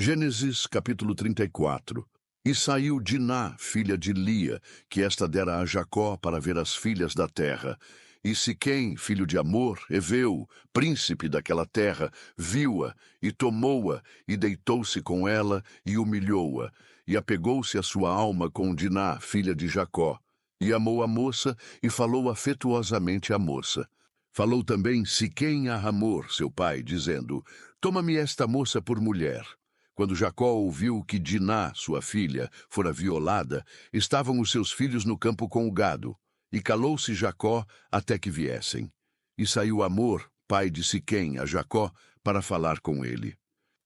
Gênesis capítulo 34. E saiu Diná, filha de Lia, que esta dera a Jacó para ver as filhas da terra. E Siquém, filho de Amor, heveu, príncipe daquela terra, viu-a, e tomou-a, e deitou-se com ela, e humilhou-a. E apegou-se a sua alma com Diná, filha de Jacó. E amou a moça, e falou afetuosamente à moça. Falou também Siquém a Hamor, seu pai, dizendo: Toma-me esta moça por mulher. Quando Jacó ouviu que Diná, sua filha, fora violada, estavam os seus filhos no campo com o gado. E calou-se Jacó até que viessem. E saiu Hamor, pai de Siquém, a Jacó, para falar com ele.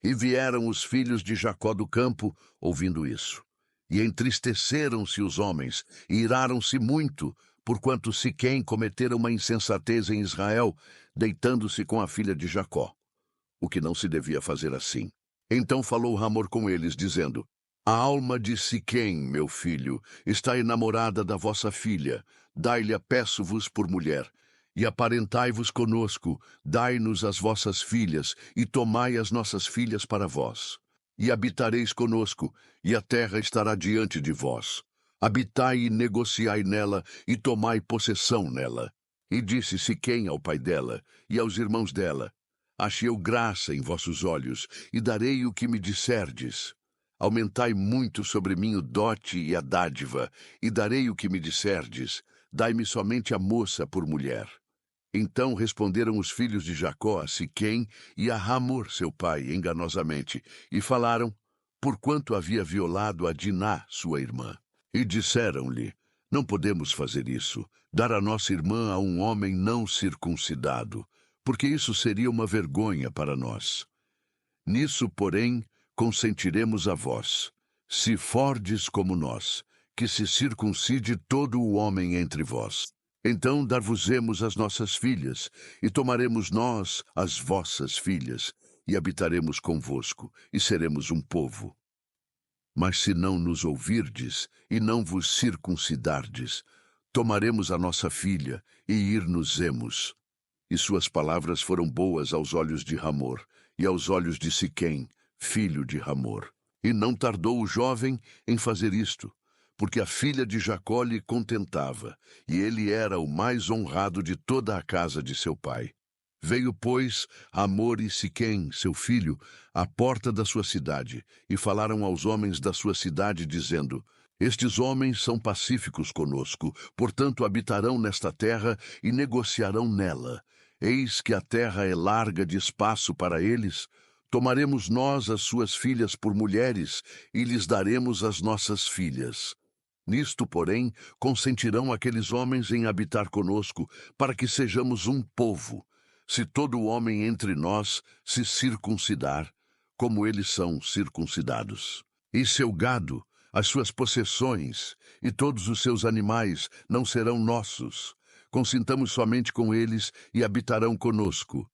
E vieram os filhos de Jacó do campo, ouvindo isso. E entristeceram-se os homens, e iraram-se muito, porquanto Siquém cometera uma insensatez em Israel, deitando-se com a filha de Jacó, o que não se devia fazer assim. Então falou Hamor com eles, dizendo: A alma de Siquém, meu filho, está enamorada da vossa filha. Dai-lhe, peço-vos, por mulher. E aparentai-vos conosco, dai-nos as vossas filhas, e tomai as nossas filhas para vós. E habitareis conosco, e a terra estará diante de vós. Habitai e negociai nela, e tomai possessão nela. E disse Siquém ao pai dela, e aos irmãos dela: Achei eu graça em vossos olhos, e darei o que me disserdes. Aumentai muito sobre mim o dote e a dádiva, e darei o que me disserdes. Dai-me somente a moça por mulher. Então responderam os filhos de Jacó a Siquém e a Hamor, seu pai, enganosamente, e falaram, porquanto havia violado a Diná, sua irmã. E disseram-lhe: Não podemos fazer isso, dar a nossa irmã a um homem não circuncidado, porque isso seria uma vergonha para nós. Nisso, porém, consentiremos a vós, se fordes como nós, que se circuncide todo o homem entre vós. Então dar-vos-emos as nossas filhas, e tomaremos nós as vossas filhas, e habitaremos convosco, e seremos um povo. Mas se não nos ouvirdes, e não vos circuncidardes, tomaremos a nossa filha, e ir-nos-emos. E suas palavras foram boas aos olhos de Hamor, e aos olhos de Siquém, filho de Hamor. E não tardou o jovem em fazer isto, porque a filha de Jacó lhe contentava, e ele era o mais honrado de toda a casa de seu pai. Veio, pois, Hamor e Siquém, seu filho, à porta da sua cidade, e falaram aos homens da sua cidade, dizendo: Estes homens são pacíficos conosco, portanto habitarão nesta terra e negociarão nela. Eis que a terra é larga de espaço para eles. Tomaremos nós as suas filhas por mulheres, e lhes daremos as nossas filhas. Nisto, porém, consentirão aqueles homens em habitar conosco, para que sejamos um povo, se todo homem entre nós se circuncidar, como eles são circuncidados. E seu gado, as suas possessões e todos os seus animais não serão nossos. Consintamos somente com eles e habitarão conosco.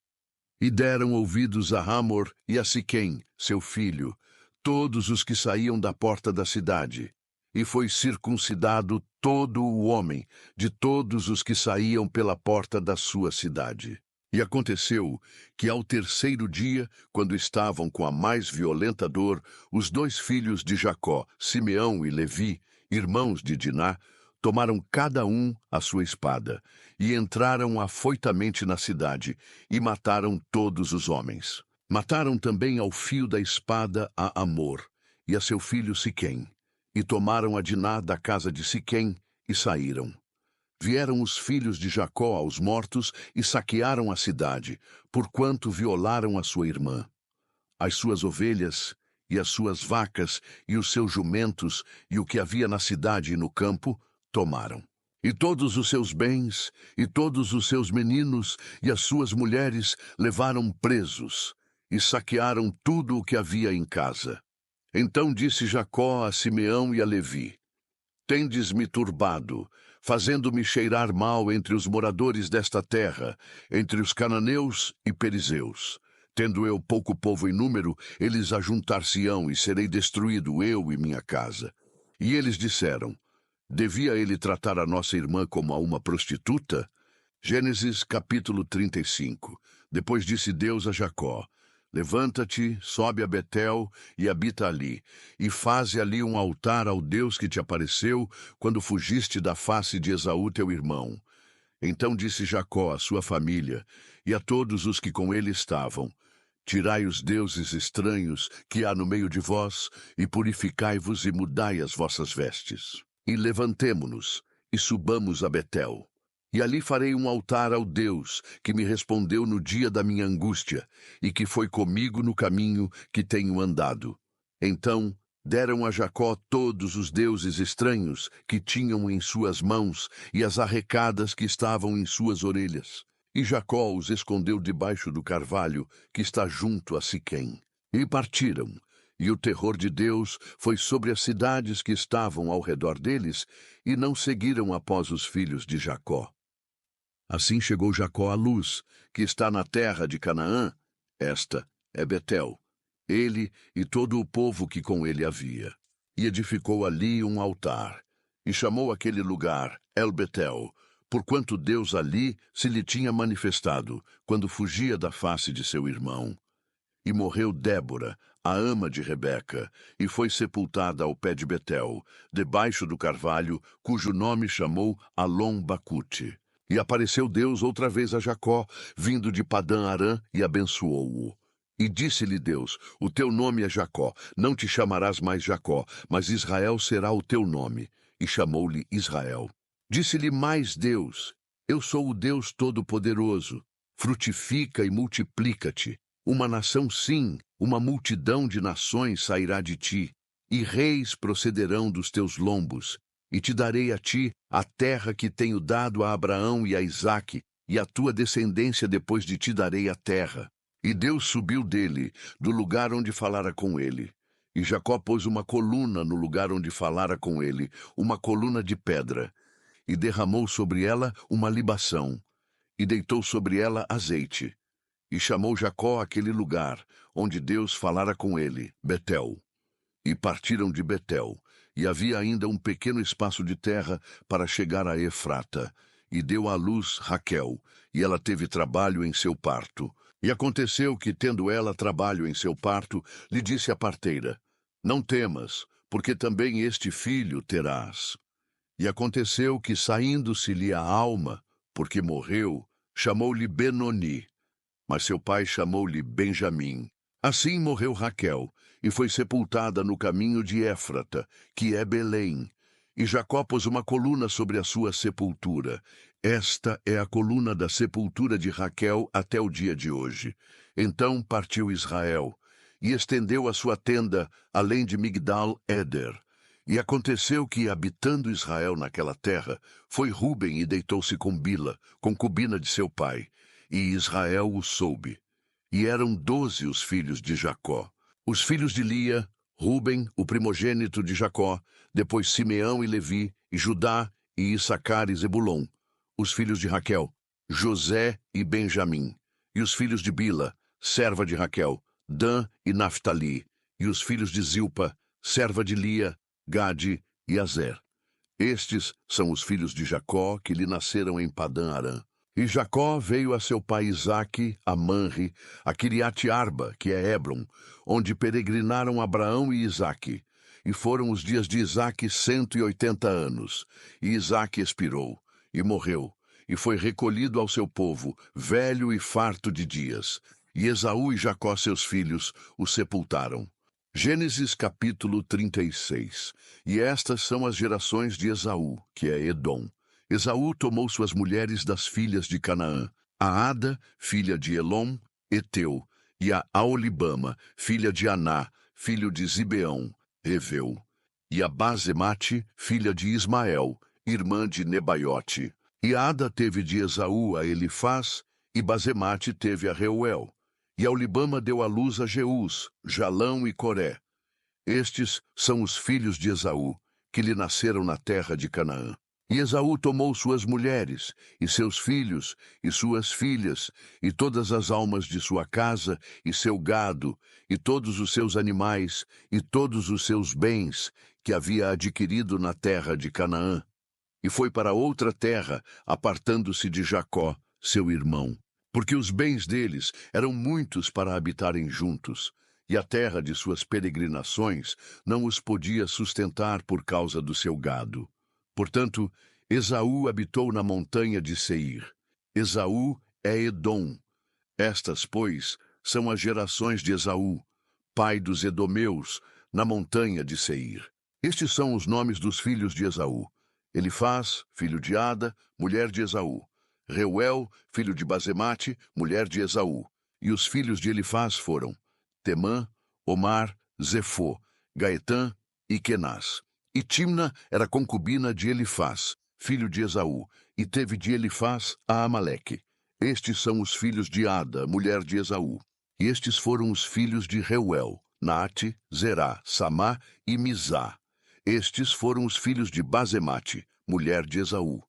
E deram ouvidos a Hamor e a Siquém, seu filho, todos os que saíam da porta da cidade. E foi circuncidado todo o homem, de todos os que saíam pela porta da sua cidade. E aconteceu que ao terceiro dia, quando estavam com a mais violenta dor, os dois filhos de Jacó, Simeão e Levi, irmãos de Diná, tomaram cada um a sua espada, e entraram afoitamente na cidade, e mataram todos os homens. Mataram também ao fio da espada a Hamor, e a seu filho Siquém, e tomaram a Diná da casa de Siquém, e saíram. Vieram os filhos de Jacó aos mortos, e saquearam a cidade, porquanto violaram a sua irmã. As suas ovelhas, e as suas vacas, e os seus jumentos, e o que havia na cidade e no campo, tomaram. E todos os seus bens, e todos os seus meninos, e as suas mulheres levaram presos, e saquearam tudo o que havia em casa. Então disse Jacó a Simeão e a Levi: Tendes-me turbado, fazendo-me cheirar mal entre os moradores desta terra, entre os cananeus e perizeus. Tendo eu pouco povo em número, eles ajuntar-se-ão, e serei destruído, eu e minha casa. E eles disseram: Devia ele tratar a nossa irmã como a uma prostituta? Gênesis capítulo 35. Depois disse Deus a Jacó: Levanta-te, sobe a Betel e habita ali, e faze ali um altar ao Deus que te apareceu quando fugiste da face de Esaú teu irmão. Então disse Jacó à sua família e a todos os que com ele estavam: Tirai os deuses estranhos que há no meio de vós, e purificai-vos e mudai as vossas vestes. E levantemo-nos, e subamos a Betel. E ali farei um altar ao Deus que me respondeu no dia da minha angústia, e que foi comigo no caminho que tenho andado. Então deram a Jacó todos os deuses estranhos que tinham em suas mãos, e as arrecadas que estavam em suas orelhas. E Jacó os escondeu debaixo do carvalho que está junto a Siquém. E partiram, e o terror de Deus foi sobre as cidades que estavam ao redor deles, e não seguiram após os filhos de Jacó. Assim chegou Jacó à Luz, que está na terra de Canaã. Esta é Betel, ele e todo o povo que com ele havia. E edificou ali um altar, e chamou aquele lugar El-Betel, porquanto Deus ali se lhe tinha manifestado, quando fugia da face de seu irmão. E morreu Débora, a ama de Rebeca, e foi sepultada ao pé de Betel, debaixo do carvalho, cujo nome chamou Alon-Bacute. E apareceu Deus outra vez a Jacó, vindo de Padã-Arã, e abençoou-o. E disse-lhe Deus: O teu nome é Jacó, não te chamarás mais Jacó, mas Israel será o teu nome. E chamou-lhe Israel. Disse-lhe mais Deus: Eu sou o Deus Todo-Poderoso. Frutifica e multiplica-te. Uma nação, sim, uma multidão de nações sairá de ti, e reis procederão dos teus lombos. E te darei a ti a terra que tenho dado a Abraão e a Isaque, e a tua descendência depois de ti darei a terra. E Deus subiu dele, do lugar onde falara com ele. E Jacó pôs uma coluna no lugar onde falara com ele, uma coluna de pedra, e derramou sobre ela uma libação, e deitou sobre ela azeite. E chamou Jacó aquele lugar, onde Deus falara com ele, Betel. E partiram de Betel, e havia ainda um pequeno espaço de terra para chegar a Efrata, e deu à luz Raquel, e ela teve trabalho em seu parto. E aconteceu que, tendo ela trabalho em seu parto, lhe disse a parteira: Não temas, porque também este filho terás. E aconteceu que, saindo-se-lhe a alma, porque morreu, chamou-lhe Benoni, mas seu pai chamou-lhe Benjamim. Assim morreu Raquel, e foi sepultada no caminho de Éfrata, que é Belém. E Jacó pôs uma coluna sobre a sua sepultura. Esta é a coluna da sepultura de Raquel até o dia de hoje. Então partiu Israel, e estendeu a sua tenda além de Migdal-Éder. E aconteceu que, habitando Israel naquela terra, foi Ruben e deitou-se com Bila, concubina de seu pai. E Israel o soube. E eram 12 os filhos de Jacó. Os filhos de Lia, Ruben, o primogênito de Jacó, depois Simeão e Levi, e Judá, e Issacar e Zebulon. Os filhos de Raquel, José e Benjamim. E os filhos de Bila, serva de Raquel, Dan e Naphtali. E os filhos de Zilpa, serva de Lia, Gade e Azer. Estes são os filhos de Jacó que lhe nasceram em Padã-Arã. E Jacó veio a seu pai Isaque, a Manre, a Quiriate-Arba, que é Hebron, onde peregrinaram Abraão e Isaque. E foram os dias de Isaque 180 anos. E Isaque expirou, e morreu, e foi recolhido ao seu povo, velho e farto de dias. E Esaú e Jacó, seus filhos, o sepultaram. Gênesis capítulo 36. E estas são as gerações de Esaú, que é Edom. Esaú tomou suas mulheres das filhas de Canaã, a Ada, filha de Elom, Eteu, e a Aolibama, filha de Aná, filho de Zibeão, Heveu, e a Basemate, filha de Ismael, irmã de Nebaiote. E Ada teve de Esaú a Elifaz, e Basemate teve a Reuel. E Aolibama deu à luz a Jeús, Jalão e Coré. Estes são os filhos de Esaú, que lhe nasceram na terra de Canaã. E Esaú tomou suas mulheres, e seus filhos, e suas filhas, e todas as almas de sua casa, e seu gado, e todos os seus animais, e todos os seus bens, que havia adquirido na terra de Canaã. E foi para outra terra, apartando-se de Jacó, seu irmão. porque os bens deles eram muitos para habitarem juntos, e a terra de suas peregrinações não os podia sustentar por causa do seu gado. Portanto, Esaú habitou na montanha de Seir. Esaú é Edom. Estas, pois, são as gerações de Esaú, pai dos edomeus, na montanha de Seir. Estes são os nomes dos filhos de Esaú: Elifaz, filho de Ada, mulher de Esaú; Reuel, filho de Basemate, mulher de Esaú. E os filhos de Elifaz foram Temã, Omar, Zefô, Gaetã e Kenaz. E Timna era concubina de Elifaz, filho de Esaú, e teve de Elifaz a Amaleque. Estes são os filhos de Ada, mulher de Esaú. E estes foram os filhos de Reuel: Naate, Zerá, Samá e Mizá. Estes foram os filhos de Basemate, mulher de Esaú.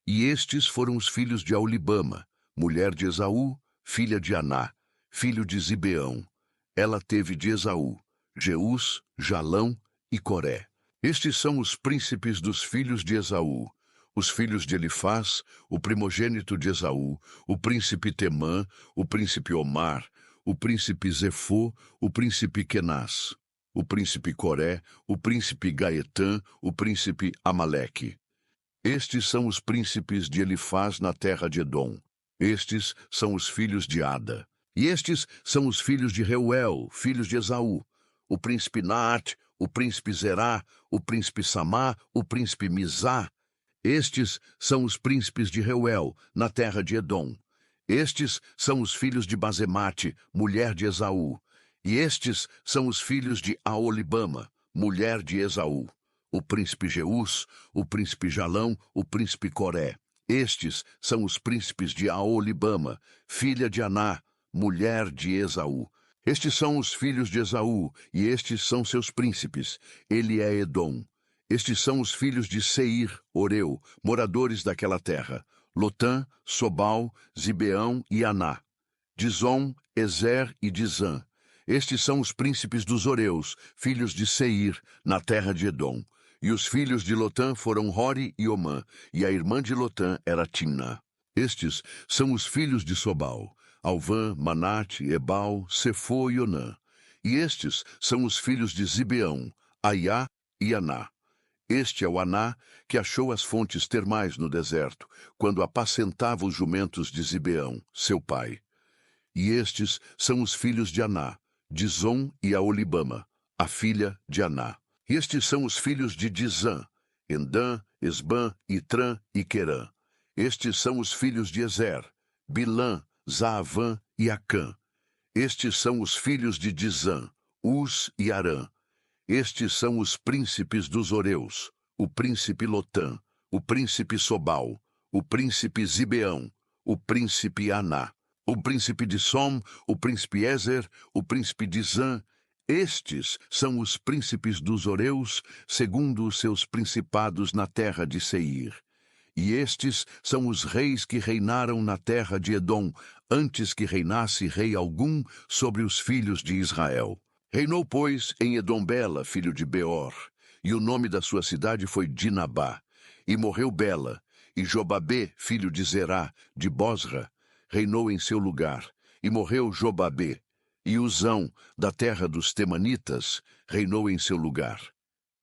E estes foram os filhos de Aolibama, mulher de Esaú, filha de Aná, filho de Zibeão. Ela teve de Esaú Jeús, Jalão e Coré. Estes são os príncipes dos filhos de Esaú: os filhos de Elifaz, o primogênito de Esaú, o príncipe Temã, o príncipe Omar, o príncipe Zefô, o príncipe Kenaz, o príncipe Coré, o príncipe Gaetã, o príncipe Amaleque. Estes são os príncipes de Elifaz na terra de Edom. Estes são os filhos de Ada. E estes são os filhos de Reuel, filhos de Esaú: o príncipe Naate, o príncipe Zerá, o príncipe Samá, o príncipe Mizá. Estes são os príncipes de Reuel, na terra de Edom. Estes são os filhos de Basemate, mulher de Esaú. E estes são os filhos de Aolibama, mulher de Esaú: o príncipe Jeús, o príncipe Jalão, o príncipe Coré. Estes são os príncipes de Aolibama, filha de Aná, mulher de Esaú. Estes são os filhos de Esaú, e estes são seus príncipes. Ele é Edom. Estes são os filhos de Seir, Oreu, moradores daquela terra: Lotã, Sobal, Zibeão e Aná, Dizom, Ezer e Dizã. Estes são os príncipes dos Oreus, filhos de Seir, na terra de Edom. E os filhos de Lotã foram Hori e Omã, e a irmã de Lotã era Timna. Estes são os filhos de Sobal: Alvã, Manate, Ebal, Sefô e Onã. E estes são os filhos de Zibeão: Aiá e Aná. Este é o Aná que achou as fontes termais no deserto, quando apacentava os jumentos de Zibeão, seu pai. E estes são os filhos de Aná: Dizom e Aolibama, a filha de Aná. E estes são os filhos de Dizã: Endã, Esbã, Itrã e Querã. Estes são os filhos de Ezer: Bilã, Zaavã e Acã. Estes são os filhos de Dizã: Uz e Arã. Estes são os príncipes dos Oreus: o príncipe Lotã, o príncipe Sobal, o príncipe Zibeão, o príncipe Aná, o príncipe de Som, o príncipe Ezer, o príncipe de Zã. Estes são os príncipes dos Oreus, segundo os seus principados na terra de Seir. E estes são os reis que reinaram na terra de Edom, antes que reinasse rei algum sobre os filhos de Israel. Reinou, pois, em Edom Bela, filho de Beor, e o nome da sua cidade foi Dinabá. E morreu Bela, e Jobabê, filho de Zerá, de Bosra, reinou em seu lugar. E morreu Jobabê. E Uzão, da terra dos Temanitas, reinou em seu lugar.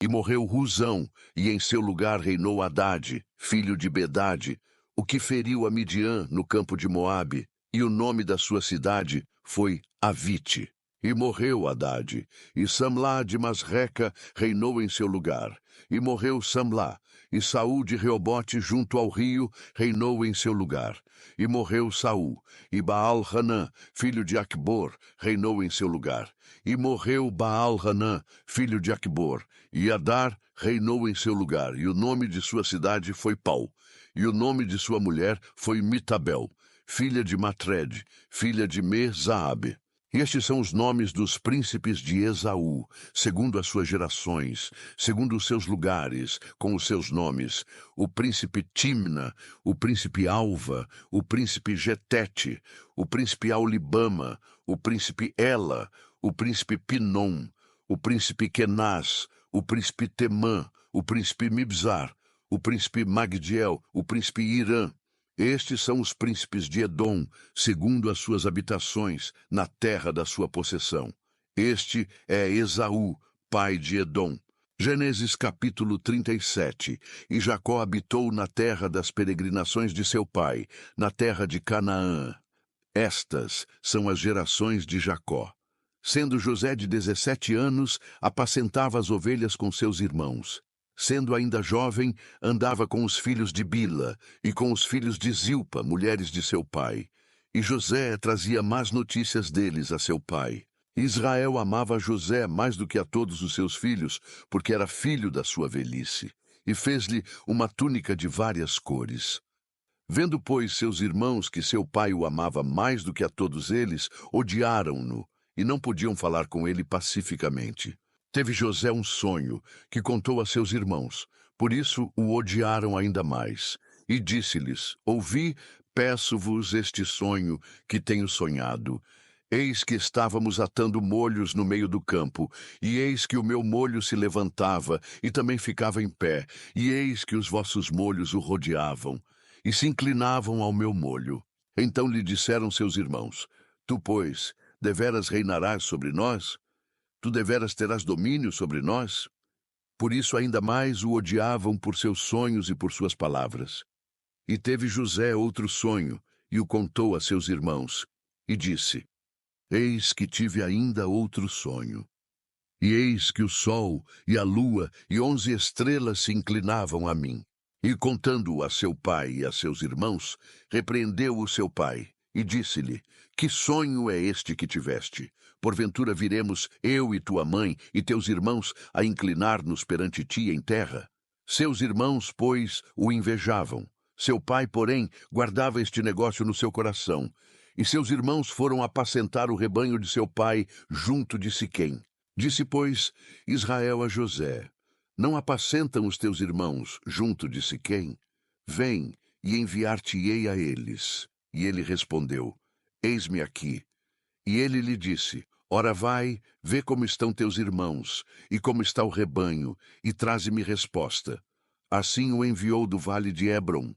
E morreu Ruzão, e em seu lugar reinou Hadade, filho de Bedade, o que feriu a Midian no campo de Moabe, e o nome da sua cidade foi Avite. E morreu Hadade, e Samlá de Masreca reinou em seu lugar. E morreu Samlá, e Saul de Reobote junto ao rio reinou em seu lugar. E morreu Saul, e Baal-Hanã, filho de Acbor, reinou em seu lugar. E morreu Baal-Hanã, filho de Acbor, e Adar reinou em seu lugar, e o nome de sua cidade foi Pau. E o nome de sua mulher foi Mitabel, filha de Matred, filha de Me-Zaabe. E estes são os nomes dos príncipes de Esaú, segundo as suas gerações, segundo os seus lugares, com os seus nomes: o príncipe Timna, o príncipe Alva, o príncipe Getete, o príncipe Aolibama, o príncipe Ela, o príncipe Pinom, o príncipe Kenaz, o príncipe Temã, o príncipe Mibzar, o príncipe Magdiel, o príncipe Irã. Estes são os príncipes de Edom, segundo as suas habitações, na terra da sua possessão. Este é Esaú, pai de Edom. Gênesis capítulo 37. E Jacó habitou na terra das peregrinações de seu pai, na terra de Canaã. Estas são as gerações de Jacó. Sendo José de 17 anos, apacentava as ovelhas com seus irmãos. Sendo ainda jovem, andava com os filhos de Bila e com os filhos de Zilpa, mulheres de seu pai. E José trazia más notícias deles a seu pai. Israel amava José mais do que a todos os seus filhos, porque era filho da sua velhice, e fez-lhe uma túnica de várias cores. Vendo, pois, seus irmãos que seu pai o amava mais do que a todos eles, odiaram-no, e não podiam falar com ele pacificamente. Teve José um sonho, que contou a seus irmãos. Por isso o odiaram ainda mais. E disse-lhes: Ouvi, peço-vos este sonho que tenho sonhado. Eis que estávamos atando molhos no meio do campo, e eis que o meu molho se levantava, e também ficava em pé, e eis que os vossos molhos o rodeavam, e se inclinavam ao meu molho. Então lhe disseram seus irmãos: Tu, pois, deveras reinarás sobre nós? Tu deveras terás domínio sobre nós? Por isso ainda mais o odiavam por seus sonhos e por suas palavras. E teve José outro sonho, e o contou a seus irmãos, e disse: Eis que tive ainda outro sonho. E eis que o sol e a lua e 11 estrelas se inclinavam a mim. E contando-o a seu pai e a seus irmãos, repreendeu o seu pai, e disse-lhe: Que sonho é este que tiveste? Porventura viremos, eu e tua mãe e teus irmãos, a inclinar-nos perante ti em terra? Seus irmãos, pois, o invejavam. Seu pai, porém, guardava este negócio no seu coração. E seus irmãos foram apacentar o rebanho de seu pai junto de Siquém. Disse, pois, Israel a José: Não apacentam os teus irmãos junto de Siquém? Vem, e enviar-te-ei a eles. E ele respondeu: Eis-me aqui. E ele lhe disse: Ora vai, vê como estão teus irmãos, e como está o rebanho, e traze-me resposta. Assim o enviou do vale de Hebron,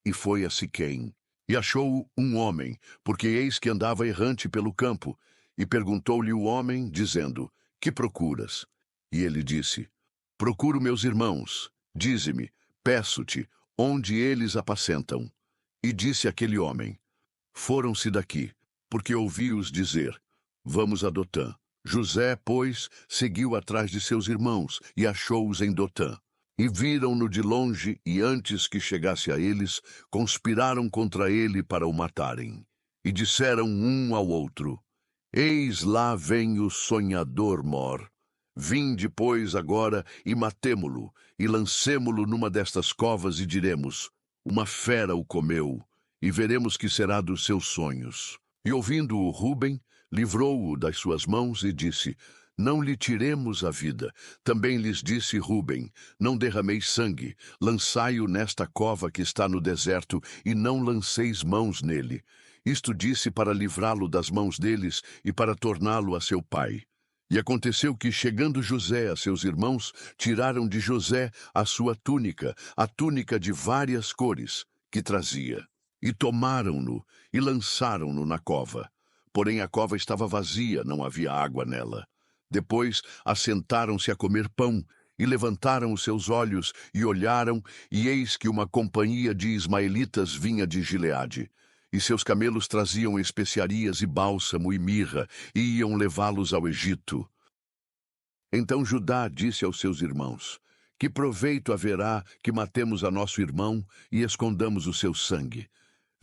e foi a Siquém. E achou um homem, porque eis que andava errante pelo campo, e perguntou-lhe o homem, dizendo: Que procuras? E ele disse: Procuro meus irmãos. Dize-me, peço-te, onde eles apacentam. E disse aquele homem: Foram-se daqui, porque ouvi-os dizer: Vamos a Dotã. José, pois, seguiu atrás de seus irmãos, e achou-os em Dotã. E viram-no de longe, e antes que chegasse a eles, conspiraram contra ele para o matarem. E disseram um ao outro: Eis lá vem o sonhador mor. Vinde, pois, agora, e matemo-lo, e lancemo-lo numa destas covas, e diremos: Uma fera o comeu, e veremos que será dos seus sonhos. E ouvindo-o Ruben, livrou-o das suas mãos, e disse: Não lhe tiremos a vida. Também lhes disse Ruben: Não derrameis sangue, lançai-o nesta cova que está no deserto, e não lanceis mãos nele. Isto disse para livrá-lo das mãos deles e para torná-lo a seu pai. E aconteceu que, chegando José a seus irmãos, tiraram de José a sua túnica, a túnica de várias cores, que trazia. E tomaram-no e lançaram-no na cova. Porém a cova estava vazia, não havia água nela. Depois assentaram-se a comer pão, e levantaram os seus olhos, e olharam, e eis que uma companhia de ismaelitas vinha de Gileade. E seus camelos traziam especiarias e bálsamo e mirra, e iam levá-los ao Egito. Então Judá disse aos seus irmãos: Que proveito haverá que matemos a nosso irmão e escondamos o seu sangue?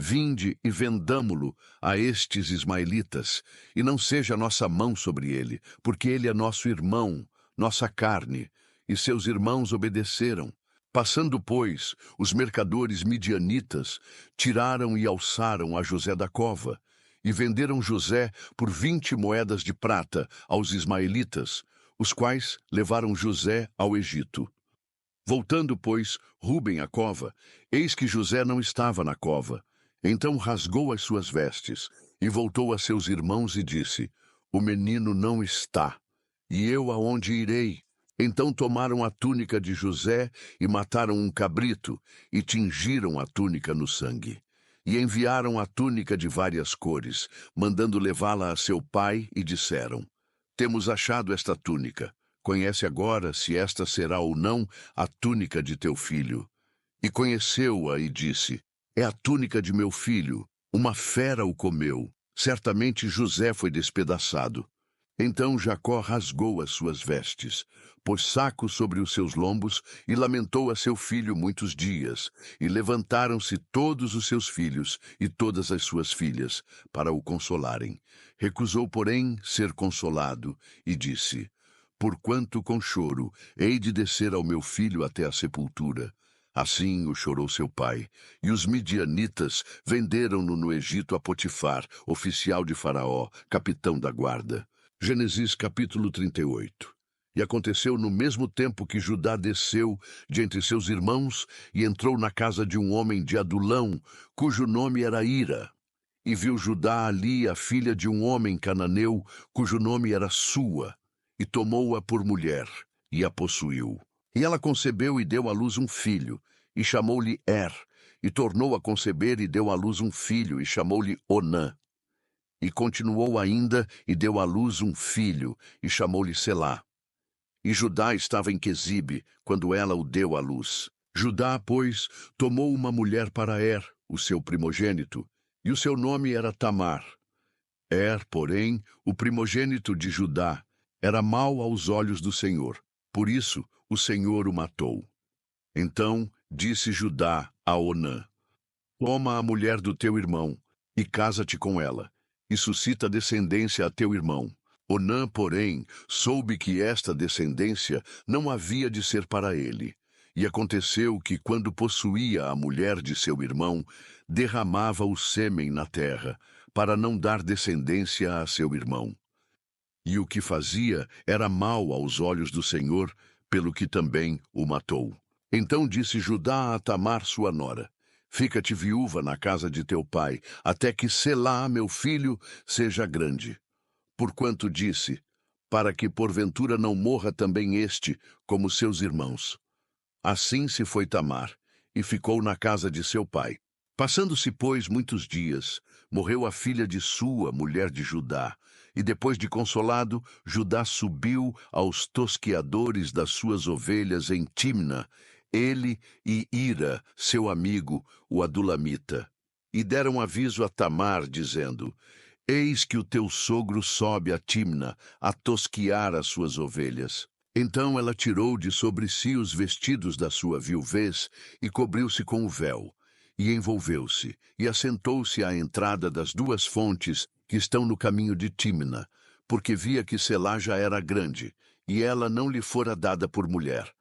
Vinde e vendamo-lo a estes ismaelitas, e não seja nossa mão sobre ele, porque ele é nosso irmão, nossa carne. E seus irmãos obedeceram. Passando, pois, os mercadores midianitas tiraram e alçaram a José da cova, e venderam José por 20 moedas de prata aos ismaelitas, os quais levaram José ao Egito. Voltando, pois, Ruben à cova, eis que José não estava na cova. Então rasgou as suas vestes, e voltou a seus irmãos e disse: O menino não está, e eu aonde irei? Então tomaram a túnica de José e mataram um cabrito, e tingiram a túnica no sangue. E enviaram a túnica de várias cores, mandando levá-la a seu pai, e disseram: Temos achado esta túnica. Conhece agora se esta será ou não a túnica de teu filho. E conheceu-a e disse: É a túnica de meu filho. Uma fera o comeu. Certamente José foi despedaçado. Então Jacó rasgou as suas vestes, pôs saco sobre os seus lombos e lamentou a seu filho muitos dias. E levantaram-se todos os seus filhos e todas as suas filhas para o consolarem. Recusou, porém, ser consolado e disse: Porquanto com choro hei de descer ao meu filho até a sepultura. Assim o chorou seu pai. E os midianitas venderam-no no Egito a Potifar, oficial de Faraó, capitão da guarda. Gênesis capítulo 38. E aconteceu no mesmo tempo que Judá desceu de entre seus irmãos e entrou na casa de um homem de Adulão, cujo nome era Ira. E viu Judá ali a filha de um homem cananeu, cujo nome era Sua, e tomou-a por mulher, e a possuiu. E ela concebeu e deu à luz um filho, e chamou-lhe e tornou a conceber e deu à luz um filho, e chamou-lhe Onã. E continuou ainda, e deu à luz um filho, e chamou-lhe Selá. E Judá estava em Quezibe, quando ela o deu à luz. Judá, pois, tomou uma mulher para o seu primogênito, e o seu nome era Tamar. Porém, o primogênito de Judá, era mau aos olhos do Senhor, por isso o Senhor o matou. Então disse Judá a Onã: Toma a mulher do teu irmão, e casa-te com ela, e suscita descendência a teu irmão. Onã, porém, soube que esta descendência não havia de ser para ele. E aconteceu que, quando possuía a mulher de seu irmão, derramava o sêmen na terra, para não dar descendência a seu irmão. E o que fazia era mal aos olhos do Senhor, pelo que também o matou. Então disse Judá a Tamar, sua nora: Fica-te viúva na casa de teu pai, até que Selá, meu filho, seja grande. Porquanto disse: Para que porventura não morra também este, como seus irmãos. Assim se foi Tamar, e ficou na casa de seu pai. Passando-se, pois, muitos dias, morreu a filha de Sua, mulher de Judá. E depois de consolado, Judá subiu aos tosqueadores das suas ovelhas em Timna, ele e Ira, seu amigo, o adulamita. E deram aviso a Tamar, dizendo: Eis que o teu sogro sobe a Timna, a tosquiar as suas ovelhas. Então ela tirou de sobre si os vestidos da sua viuvez e cobriu-se com o véu. E envolveu-se, e assentou-se à entrada das duas fontes que estão no caminho de Timna, porque via que Selá já era grande, e ela não lhe fora dada por mulher.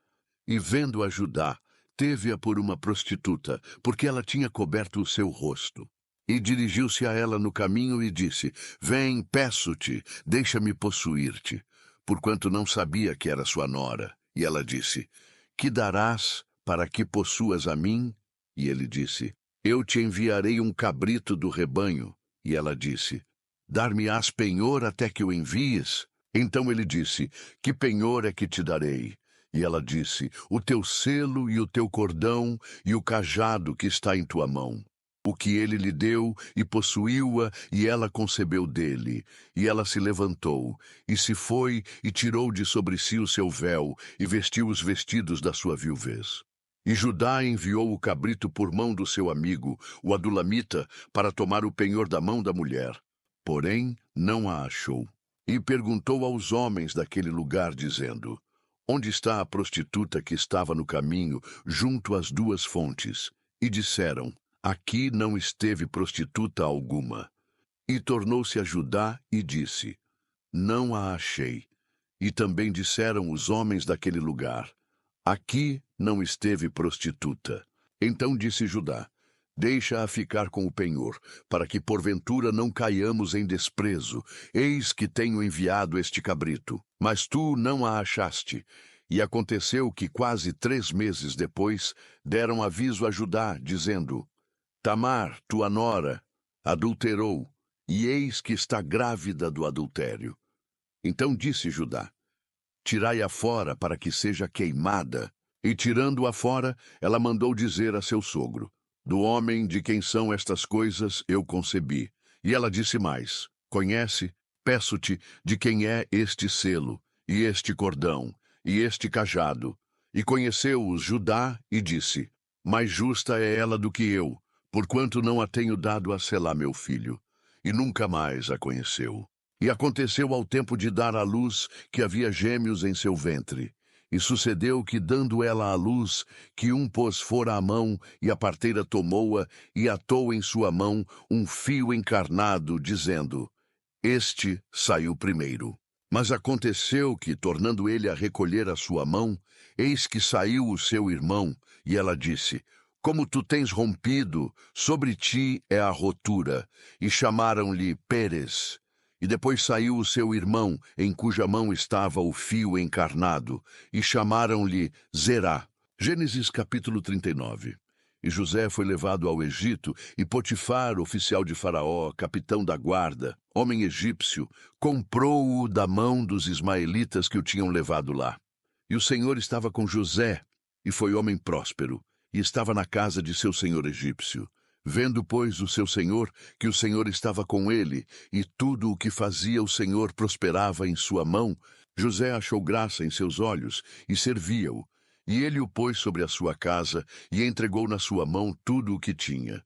E vendo-a Judá, teve-a por uma prostituta, porque ela tinha coberto o seu rosto. E dirigiu-se a ela no caminho e disse: Vem, peço-te, deixa-me possuir-te, porquanto não sabia que era sua nora. E ela disse: Que darás para que possuas a mim? E ele disse: Eu te enviarei um cabrito do rebanho. E ela disse: Dar-me-ás penhor até que o envies? Então ele disse: Que penhor é que te darei? E ela disse: O teu selo e o teu cordão e o cajado que está em tua mão. O que ele lhe deu, e possuiu-a, e ela concebeu dele. E ela se levantou, e se foi, e tirou de sobre si o seu véu, e vestiu os vestidos da sua viuvez. E Judá enviou o cabrito por mão do seu amigo, o adulamita, para tomar o penhor da mão da mulher. Porém, não a achou. E perguntou aos homens daquele lugar, dizendo: Onde está a prostituta que estava no caminho, junto às duas fontes? E disseram: Aqui não esteve prostituta alguma. E tornou-se a Judá e disse: Não a achei. E também disseram os homens daquele lugar: Aqui não esteve prostituta. Então disse Judá: Deixa-a ficar com o penhor, para que porventura não caiamos em desprezo. Eis que tenho enviado este cabrito, mas tu não a achaste. E aconteceu que quase 3 meses depois deram aviso a Judá, dizendo: Tamar, tua nora, adulterou, e eis que está grávida do adultério. Então disse Judá: Tirai-a fora para que seja queimada. E tirando-a fora, ela mandou dizer a seu sogro: Do homem de quem são estas coisas eu concebi. E ela disse mais: Conhece, peço-te, de quem é este selo, e este cordão, e este cajado. E conheceu-os Judá e disse: Mais justa é ela do que eu, porquanto não a tenho dado a Selá meu filho. E nunca mais a conheceu. E aconteceu ao tempo de dar à luz que havia gêmeos em seu ventre. E sucedeu que, dando ela à luz, que um pôs fora a mão, e a parteira tomou-a, e atou em sua mão um fio encarnado, dizendo: Este saiu primeiro. Mas aconteceu que, tornando ele a recolher a sua mão, eis que saiu o seu irmão, e ela disse: Como tu tens rompido, sobre ti é a rotura. E chamaram-lhe Pérez. E depois saiu o seu irmão, em cuja mão estava o fio encarnado, e chamaram-lhe Zerá. Gênesis capítulo 39. E José foi levado ao Egito, e Potifar, oficial de Faraó, capitão da guarda, homem egípcio, comprou-o da mão dos ismaelitas que o tinham levado lá. E o Senhor estava com José, e foi homem próspero, e estava na casa de seu senhor egípcio. Vendo, pois, o seu senhor, que o Senhor estava com ele, e tudo o que fazia o Senhor prosperava em sua mão, José achou graça em seus olhos, e servia-o. E ele o pôs sobre a sua casa, e entregou na sua mão tudo o que tinha.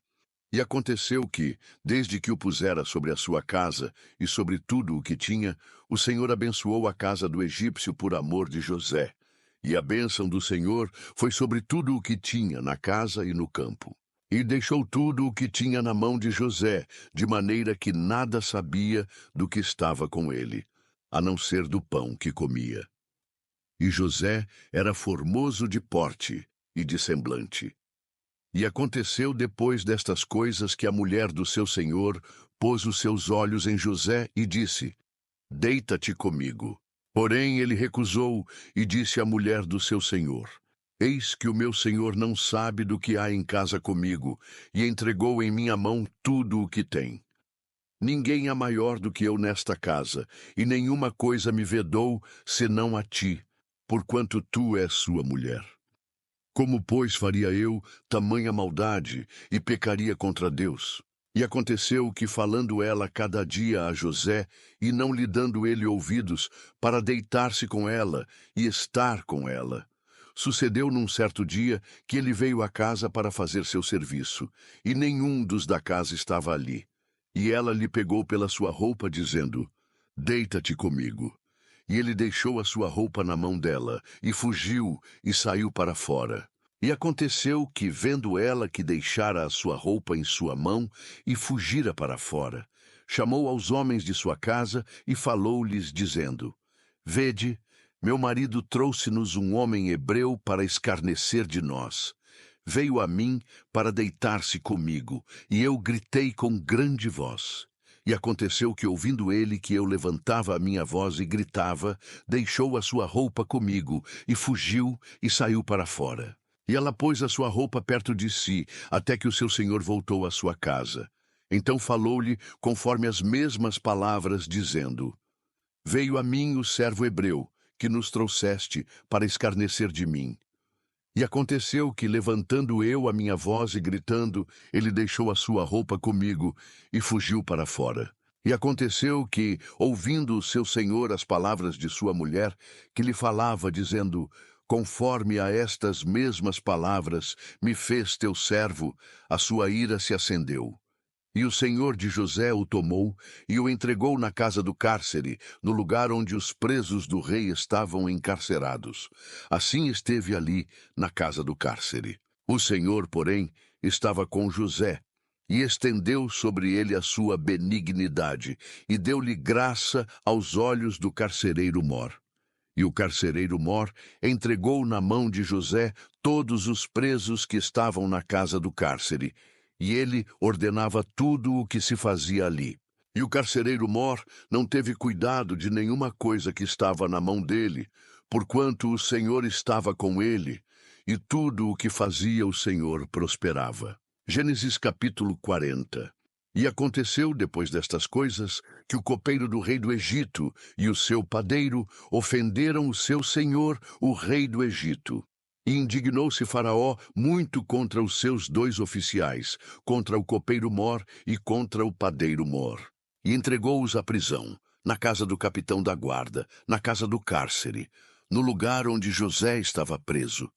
E aconteceu que, desde que o pusera sobre a sua casa, e sobre tudo o que tinha, o Senhor abençoou a casa do egípcio por amor de José. E a bênção do Senhor foi sobre tudo o que tinha na casa e no campo. E deixou tudo o que tinha na mão de José, de maneira que nada sabia do que estava com ele, a não ser do pão que comia. E José era formoso de porte e de semblante. E aconteceu depois destas coisas que a mulher do seu senhor pôs os seus olhos em José e disse: Deita-te comigo. Porém ele recusou e disse à mulher do seu senhor: Eis que o meu senhor não sabe do que há em casa comigo, e entregou em minha mão tudo o que tem. Ninguém é maior do que eu nesta casa, e nenhuma coisa me vedou, senão a ti, porquanto tu és sua mulher. Como, pois, faria eu tamanha maldade, e pecaria contra Deus? E aconteceu que, falando ela cada dia a José, e não lhe dando ele ouvidos, para deitar-se com ela e estar com ela, sucedeu num certo dia que ele veio à casa para fazer seu serviço, e nenhum dos da casa estava ali. E ela lhe pegou pela sua roupa, dizendo: Deita-te comigo. E ele deixou a sua roupa na mão dela, e fugiu, e saiu para fora. E aconteceu que, vendo ela que deixara a sua roupa em sua mão, e fugira para fora, chamou aos homens de sua casa, e falou-lhes, dizendo: Vede, meu marido trouxe-nos um homem hebreu para escarnecer de nós. Veio a mim para deitar-se comigo, e eu gritei com grande voz. E aconteceu que, ouvindo ele que eu levantava a minha voz e gritava, deixou a sua roupa comigo, e fugiu, e saiu para fora. E ela pôs a sua roupa perto de si, até que o seu senhor voltou à sua casa. Então falou-lhe conforme as mesmas palavras, dizendo: Veio a mim o servo hebreu, que nos trouxeste para escarnecer de mim. E aconteceu que, levantando eu a minha voz e gritando, ele deixou a sua roupa comigo e fugiu para fora. E aconteceu que, ouvindo o seu senhor as palavras de sua mulher, que lhe falava, dizendo: Conforme a estas mesmas palavras me fez teu servo, a sua ira se acendeu. E o senhor de José o tomou e o entregou na casa do cárcere, no lugar onde os presos do rei estavam encarcerados. Assim esteve ali, na casa do cárcere. O Senhor, porém, estava com José, e estendeu sobre ele a sua benignidade, e deu-lhe graça aos olhos do carcereiro Mor. E o carcereiro Mor entregou na mão de José todos os presos que estavam na casa do cárcere, e ele ordenava tudo o que se fazia ali. E o carcereiro Mor não teve cuidado de nenhuma coisa que estava na mão dele, porquanto o Senhor estava com ele, e tudo o que fazia o Senhor prosperava. Gênesis capítulo 40. E aconteceu, depois destas coisas, que o copeiro do rei do Egito e o seu padeiro ofenderam o seu senhor, o rei do Egito. E indignou-se Faraó muito contra os seus 2 oficiais, contra o copeiro Mor e contra o padeiro Mor. E entregou-os à prisão, na casa do capitão da guarda, na casa do cárcere, no lugar onde José estava preso.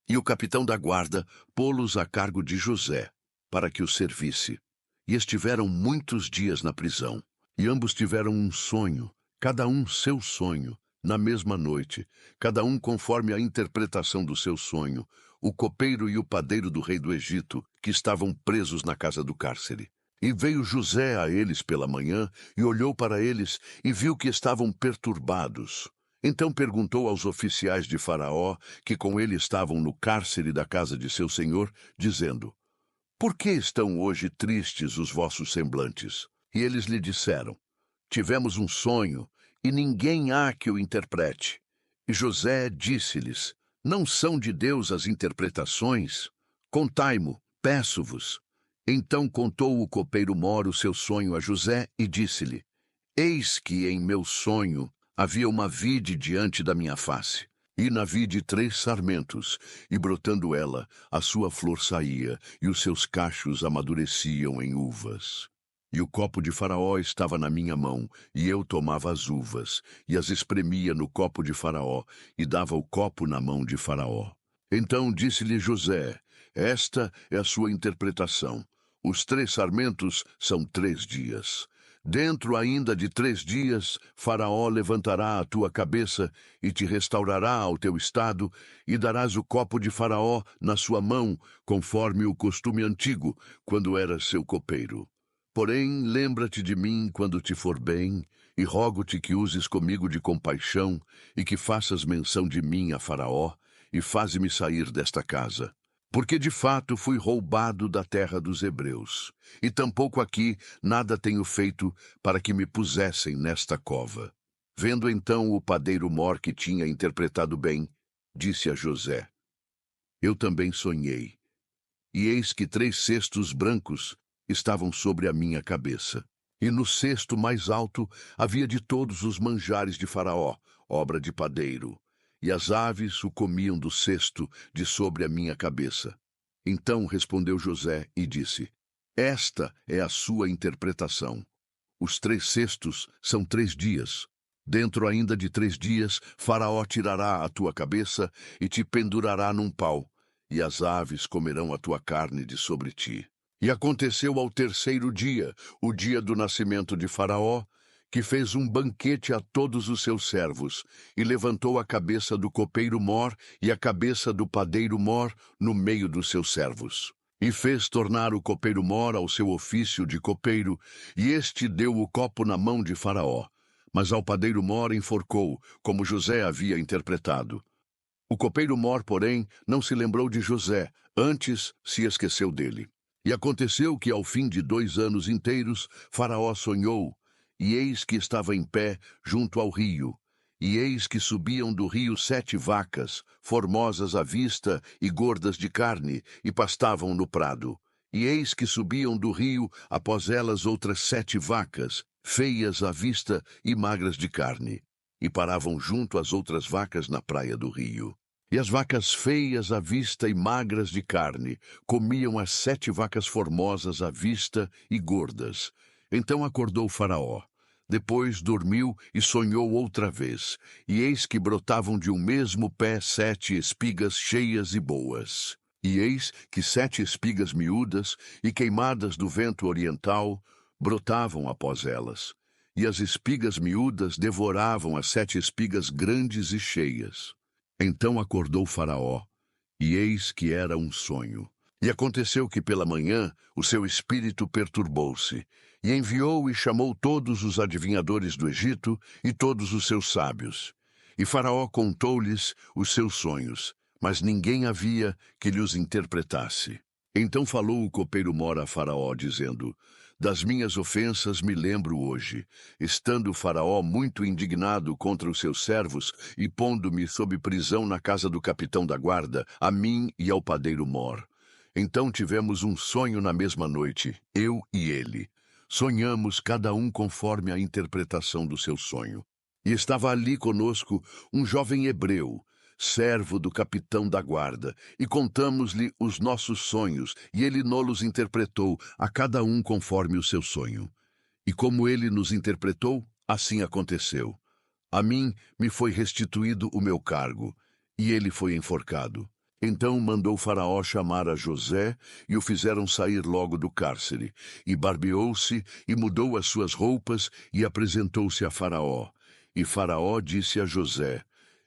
E o capitão da guarda pô-los a cargo de José, para que os servisse. E estiveram muitos dias na prisão. E ambos tiveram um sonho, cada um seu sonho, na mesma noite, cada um conforme a interpretação do seu sonho, o copeiro e o padeiro do rei do Egito, que estavam presos na casa do cárcere. E veio José a eles pela manhã, e olhou para eles, e viu que estavam perturbados. Então perguntou aos oficiais de Faraó, que com ele estavam no cárcere da casa de seu senhor, dizendo: Por que estão hoje tristes os vossos semblantes? E eles lhe disseram: Tivemos um sonho, e ninguém há que o interprete. E José disse-lhes: Não são de Deus as interpretações? Contai-mo, peço-vos. Então contou o copeiro Mor o seu sonho a José e disse-lhe: Eis que em meu sonho havia uma vide diante da minha face. E na vide 3 sarmentos, e brotando ela, a sua flor saía, e os seus cachos amadureciam em uvas. E o copo de Faraó estava na minha mão, e eu tomava as uvas, e as espremia no copo de Faraó, e dava o copo na mão de Faraó. Então disse-lhe José: Esta é a sua interpretação. Os 3 sarmentos são 3 dias. Dentro ainda de 3 dias, Faraó levantará a tua cabeça e te restaurará ao teu estado, e darás o copo de Faraó na sua mão, conforme o costume antigo, quando eras seu copeiro. Porém, lembra-te de mim quando te for bem, e rogo-te que uses comigo de compaixão, e que faças menção de mim a Faraó, e faze-me sair desta casa. Porque de fato fui roubado da terra dos hebreus, e tampouco aqui nada tenho feito para que me pusessem nesta cova. Vendo então o padeiro Mor que tinha interpretado bem, disse a José: Eu também sonhei, e eis que 3 cestos brancos estavam sobre a minha cabeça. E no cesto mais alto havia de todos os manjares de Faraó, obra de padeiro. E as aves o comiam do cesto de sobre a minha cabeça. Então respondeu José e disse: Esta é a sua interpretação. Os 3 cestos são 3 dias. Dentro ainda de 3 dias, Faraó tirará a tua cabeça e te pendurará num pau, e as aves comerão a tua carne de sobre ti. E aconteceu ao 3º dia, o dia do nascimento de Faraó, que fez um banquete a todos os seus servos, e levantou a cabeça do copeiro Mor e a cabeça do padeiro Mor no meio dos seus servos. E fez tornar o copeiro Mor ao seu ofício de copeiro, e este deu o copo na mão de Faraó. Mas ao padeiro Mor enforcou, como José havia interpretado. O copeiro Mor, porém, não se lembrou de José, antes se esqueceu dele. E aconteceu que, ao fim de 2 anos inteiros, Faraó sonhou, e eis que estava em pé junto ao rio, e eis que subiam do rio 7 vacas, formosas à vista e gordas de carne, e pastavam no prado. E eis que subiam do rio, após elas outras 7 vacas, feias à vista e magras de carne, e paravam junto às outras vacas na praia do rio. E as vacas feias à vista e magras de carne comiam as 7 vacas formosas à vista e gordas. Então acordou Faraó. Depois dormiu e sonhou outra vez, e eis que brotavam de um mesmo pé 7 espigas cheias e boas. E eis que 7 espigas miúdas e queimadas do vento oriental brotavam após elas. E as espigas miúdas devoravam as 7 espigas grandes e cheias. Então acordou Faraó, e eis que era um sonho. E aconteceu que pela manhã o seu espírito perturbou-se, e enviou e chamou todos os adivinhadores do Egito e todos os seus sábios. E Faraó contou-lhes os seus sonhos, mas ninguém havia que lhes interpretasse. Então falou o copeiro Mor a Faraó, dizendo: Das minhas ofensas me lembro hoje, estando Faraó muito indignado contra os seus servos e pondo-me sob prisão na casa do capitão da guarda, a mim e ao padeiro Mor. Então tivemos um sonho na mesma noite, eu e ele. Sonhamos cada um conforme a interpretação do seu sonho. E estava ali conosco um jovem hebreu, servo do capitão da guarda, e contamos-lhe os nossos sonhos, e ele nos interpretou, a cada um conforme o seu sonho. E como ele nos interpretou, assim aconteceu. A mim me foi restituído o meu cargo, e ele foi enforcado. Então mandou Faraó chamar a José, e o fizeram sair logo do cárcere. E barbeou-se, e mudou as suas roupas, e apresentou-se a Faraó. E Faraó disse a José: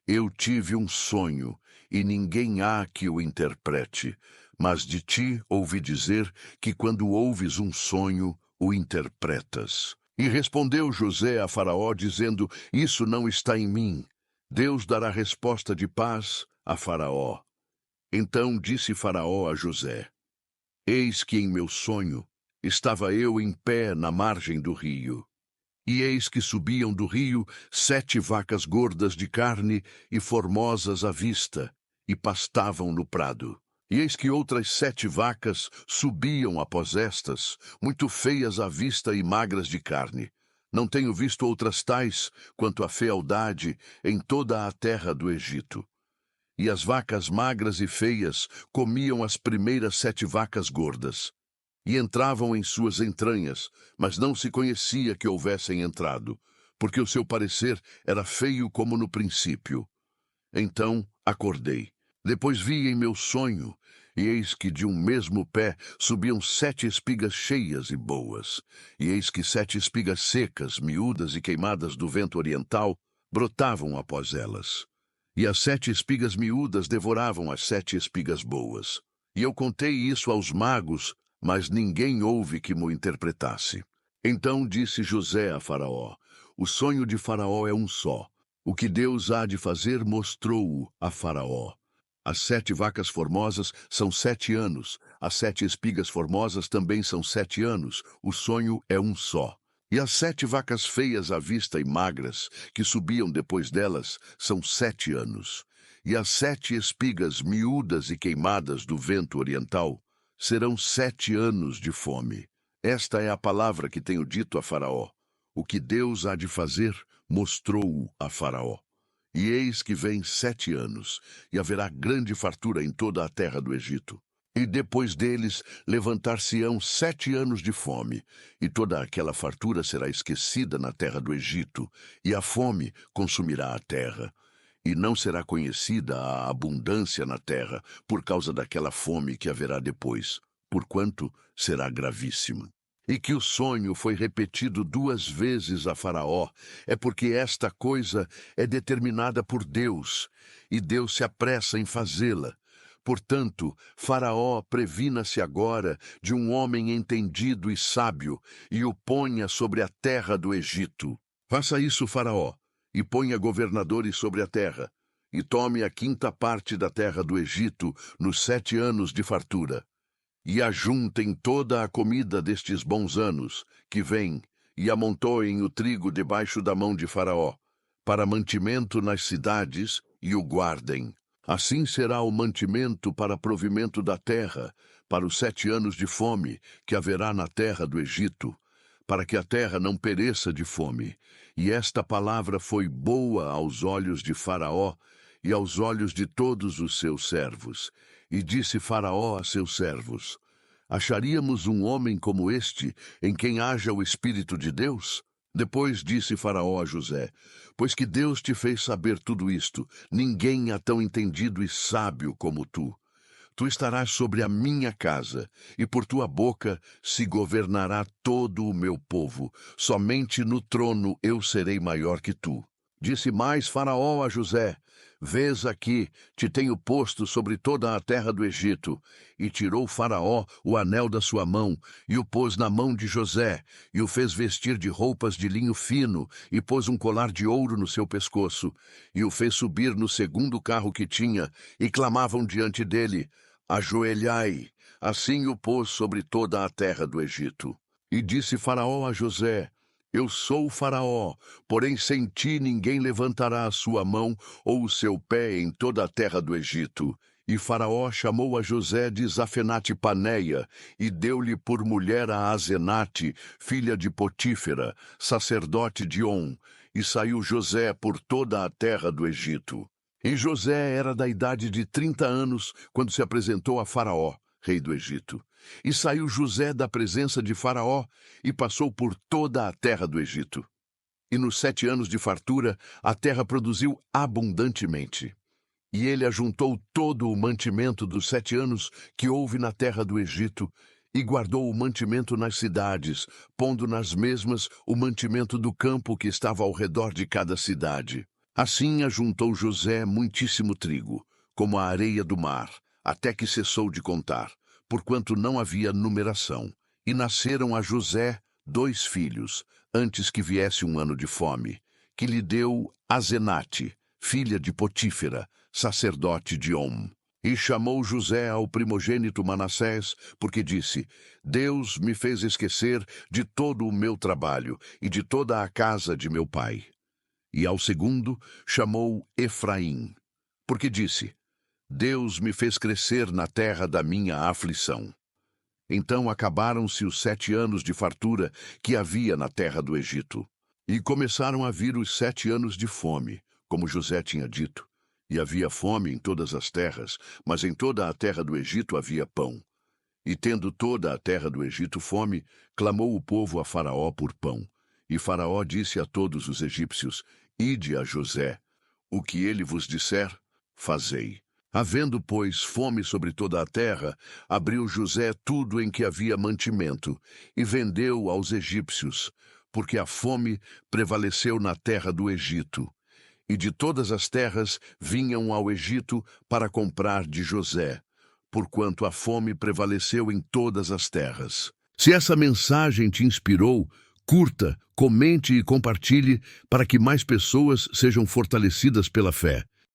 Eu tive um sonho, e ninguém há que o interprete. Mas de ti ouvi dizer que quando ouves um sonho, o interpretas. E respondeu José a Faraó, dizendo: Isso não está em mim. Deus dará resposta de paz a Faraó. Então disse Faraó a José: Eis que em meu sonho estava eu em pé na margem do rio. E eis que subiam do rio 7 vacas gordas de carne e formosas à vista, e pastavam no prado. E eis que outras 7 vacas subiam após estas, muito feias à vista e magras de carne. Não tenho visto outras tais quanto a fealdade em toda a terra do Egito. E as vacas magras e feias comiam as primeiras 7 vacas gordas, e entravam em suas entranhas, mas não se conhecia que houvessem entrado, porque o seu parecer era feio como no princípio. Então acordei. Depois vi em meu sonho, e eis que de um mesmo pé subiam 7 espigas cheias e boas, e eis que 7 espigas secas, miúdas e queimadas do vento oriental, brotavam após elas. E as 7 espigas miúdas devoravam as 7 espigas boas. E eu contei isso aos magos, mas ninguém houve que mo interpretasse. Então disse José a Faraó: O sonho de Faraó é um só. O que Deus há de fazer mostrou-o a Faraó. As 7 vacas formosas são 7 anos, as 7 espigas formosas também são 7 anos, o sonho é um só. E as 7 vacas feias à vista e magras, que subiam depois delas, são 7 anos. E as 7 espigas miúdas e queimadas do vento oriental serão 7 anos de fome. Esta é a palavra que tenho dito a Faraó. O que Deus há de fazer, mostrou-o a Faraó. E eis que vem 7 anos, e haverá grande fartura em toda a terra do Egito. E depois deles levantar-se-ão 7 anos de fome, e toda aquela fartura será esquecida na terra do Egito, e a fome consumirá a terra. E não será conhecida a abundância na terra, por causa daquela fome que haverá depois, porquanto será gravíssima. E que o sonho foi repetido 2 vezes a Faraó, é porque esta coisa é determinada por Deus, e Deus se apressa em fazê-la. Portanto, Faraó previna-se agora de um homem entendido e sábio, e o ponha sobre a terra do Egito. Faça isso, Faraó, e ponha governadores sobre a terra, e tome a 5ª parte da terra do Egito nos 7 anos de fartura. E ajuntem toda a comida destes bons anos que vêm, e amontoem o trigo debaixo da mão de Faraó, para mantimento nas cidades, e o guardem. Assim será o mantimento para provimento da terra, para os 7 anos de fome que haverá na terra do Egito, para que a terra não pereça de fome. E esta palavra foi boa aos olhos de Faraó e aos olhos de todos os seus servos. E disse Faraó a seus servos: Acharíamos um homem como este, em quem haja o Espírito de Deus? Depois disse Faraó a José: Pois que Deus te fez saber tudo isto, ninguém há tão entendido e sábio como tu. Tu estarás sobre a minha casa, e por tua boca se governará todo o meu povo. Somente no trono eu serei maior que tu. Disse mais Faraó a José: Vês aqui, te tenho posto sobre toda a terra do Egito. E tirou Faraó o anel da sua mão, e o pôs na mão de José, e o fez vestir de roupas de linho fino, e pôs um colar de ouro no seu pescoço, e o fez subir no 2º carro que tinha, e clamavam diante dele: Ajoelhai. Assim o pôs sobre toda a terra do Egito. E disse Faraó a José: Eu sou o Faraó, porém sem ti ninguém levantará a sua mão ou o seu pé em toda a terra do Egito. E Faraó chamou a José de Zafenate-Paneia, e deu-lhe por mulher a Azenate, filha de Potífera, sacerdote de On, e saiu José por toda a terra do Egito. E José era da idade de 30 anos quando se apresentou a Faraó, rei do Egito. E saiu José da presença de Faraó e passou por toda a terra do Egito. E nos 7 anos de fartura, a terra produziu abundantemente. E ele ajuntou todo o mantimento dos 7 anos que houve na terra do Egito, e guardou o mantimento nas cidades, pondo nas mesmas o mantimento do campo que estava ao redor de cada cidade. Assim ajuntou José muitíssimo trigo, como a areia do mar, até que cessou de contar, porquanto não havia numeração. E nasceram a José 2 filhos, antes que viesse um ano de fome, que lhe deu Azenate, filha de Potífera, sacerdote de On. E chamou José ao primogênito Manassés, porque disse: Deus me fez esquecer de todo o meu trabalho e de toda a casa de meu pai. E ao segundo chamou Efraim, porque disse: Deus me fez crescer na terra da minha aflição. Então acabaram-se os 7 anos de fartura que havia na terra do Egito. E começaram a vir os 7 anos de fome, como José tinha dito. E havia fome em todas as terras, mas em toda a terra do Egito havia pão. E tendo toda a terra do Egito fome, clamou o povo a Faraó por pão. E Faraó disse a todos os egípcios: Ide a José. O que ele vos disser, fazei. Havendo, pois, fome sobre toda a terra, abriu José tudo em que havia mantimento, e vendeu aos egípcios, porque a fome prevaleceu na terra do Egito. E de todas as terras vinham ao Egito para comprar de José, porquanto a fome prevaleceu em todas as terras. Se essa mensagem te inspirou, curta, comente e compartilhe para que mais pessoas sejam fortalecidas pela fé.